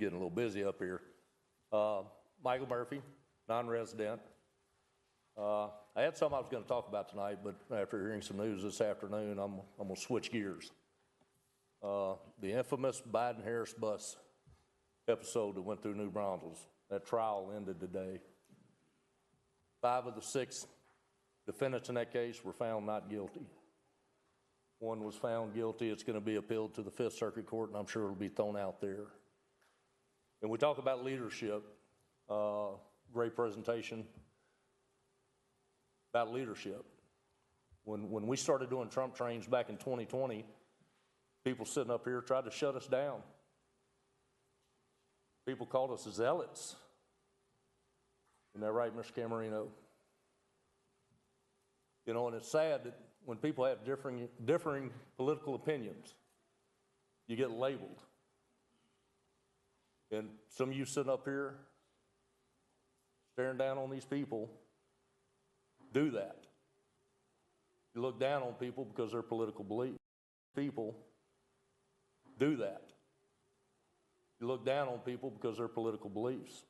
getting a little busy up here. Michael Murphy, non-resident. I had something I was going to talk about tonight, but after hearing some news this afternoon, I'm going to switch gears. The infamous Biden-Harris bus episode that went through New Braunfels, that trial ended today. 5 of the 6 defendants in that case were found not guilty. 1 was found guilty. It's going to be appealed to the Fifth Circuit Court, and I'm sure it'll be thrown out there. And we talk about leadership. Great presentation about leadership. When we started doing Trump trains back in 2020, people sitting up here tried to shut us down. People called us zealots. Isn't that right, Mr. Camerino? You know, and it's sad that when people have differing political opinions, you get labeled. And some of you sitting up here staring down on these people do that. You look down on people because of their political beliefs. People do that. You look down on people because of their political beliefs.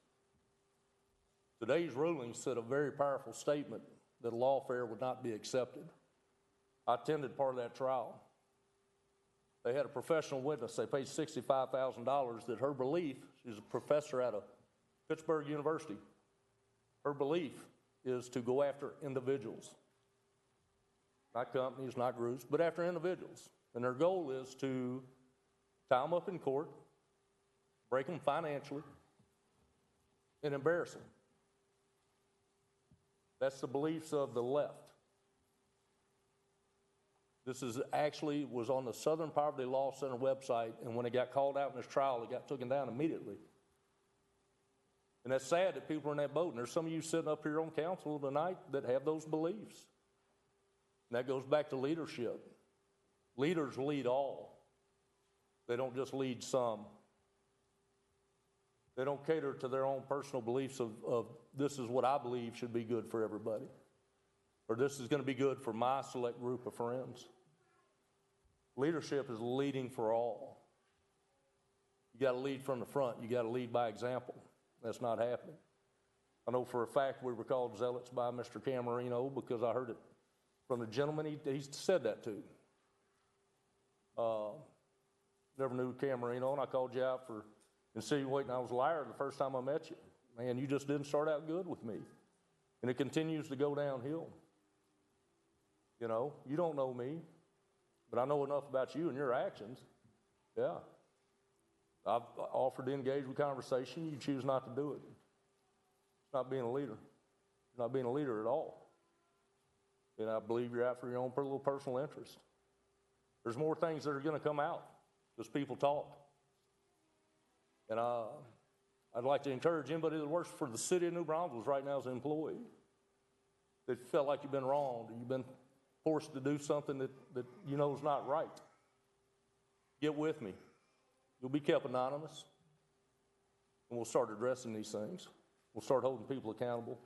Today's ruling said a very powerful statement that lawfare would not be accepted. I attended part of that trial. They had a professional witness. They paid $65,000 that her belief, she's a professor at a Pittsburgh University, her belief is to go after individuals. Not companies, not groups, but after individuals. And their goal is to tie them up in court, break them financially, and embarrass them. That's the beliefs of the left. This is actually was on the Southern Poverty Law Center website, and when it got called out in this trial, it got taken down immediately. And that's sad that people are in that boat. And there's some of you sitting up here on council tonight that have those beliefs. And that goes back to leadership. Leaders lead all. They don't just lead some. They don't cater to their own personal beliefs of this is what I believe should be good for everybody. Or this is going to be good for my select group of friends. Leadership is leading for all. You got to lead from the front. You got to lead by example. That's not happening. I know for a fact we were called zealots by Mr. Camerino because I heard it from the gentleman he said that to. Never knew Camerino, and I called you out for insinuating I was a liar the first time I met you. Man, you just didn't start out good with me. And it continues to go downhill. You know, you don't know me, but I know enough about you and your actions. Yeah. I've offered to engage with conversation. You choose not to do it. It's not being a leader. It's not being a leader at all. And I believe you're out for your own little personal interest. There's more things that are going to come out as people talk. And I'd like to encourage anybody that works for the city of New Braunfels right now as an employee that felt like you've been wronged or you've been forced to do something that you know is not right. Get with me. You'll be kept anonymous, and we'll start addressing these things. We'll start holding people accountable.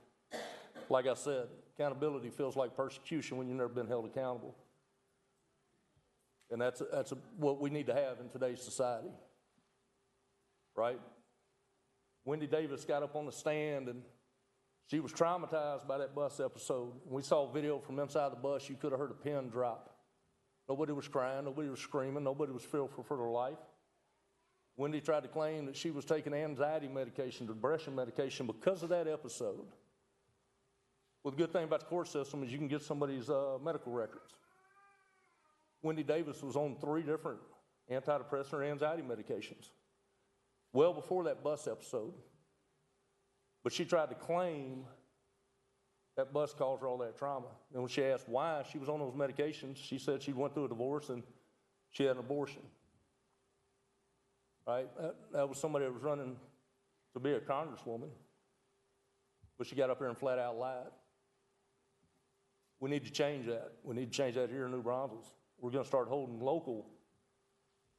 Like I said, accountability feels like persecution when you've never been held accountable. And that's what we need to have in today's society, right? Wendy Davis got up on the stand, and she was traumatized by that bus episode. We saw a video from inside the bus. You could have heard a pin drop. Nobody was crying. Nobody was screaming. Nobody was fearful for their life. Wendy tried to claim that she was taking anxiety medication, depression medication because of that episode. Well, the good thing about the court system is you can get somebody's medical records. Wendy Davis was on 3 different antidepressant or anxiety medications well before that bus episode. But she tried to claim that bus caused her all that trauma. And when she asked why she was on those medications, she said she went through a divorce and she had an abortion. Right? That was somebody that was running to be a congresswoman. But she got up here and flat out lied. We need to change that. We need to change that here in New Braunfels. We're going to start holding local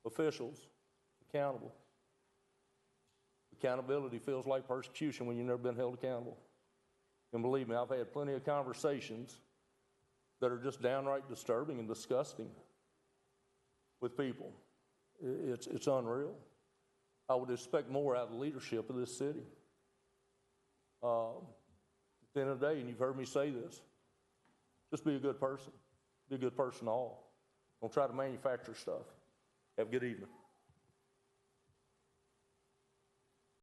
officials accountable. Accountability feels like persecution when you've never been held accountable. And believe me, I've had plenty of conversations that are just downright disturbing and disgusting with people. It's unreal. I would expect more out of the leadership of this city. At the end of the day, and you've heard me say this, just be a good person. Be a good person to all. Don't try to manufacture stuff. Have a good evening.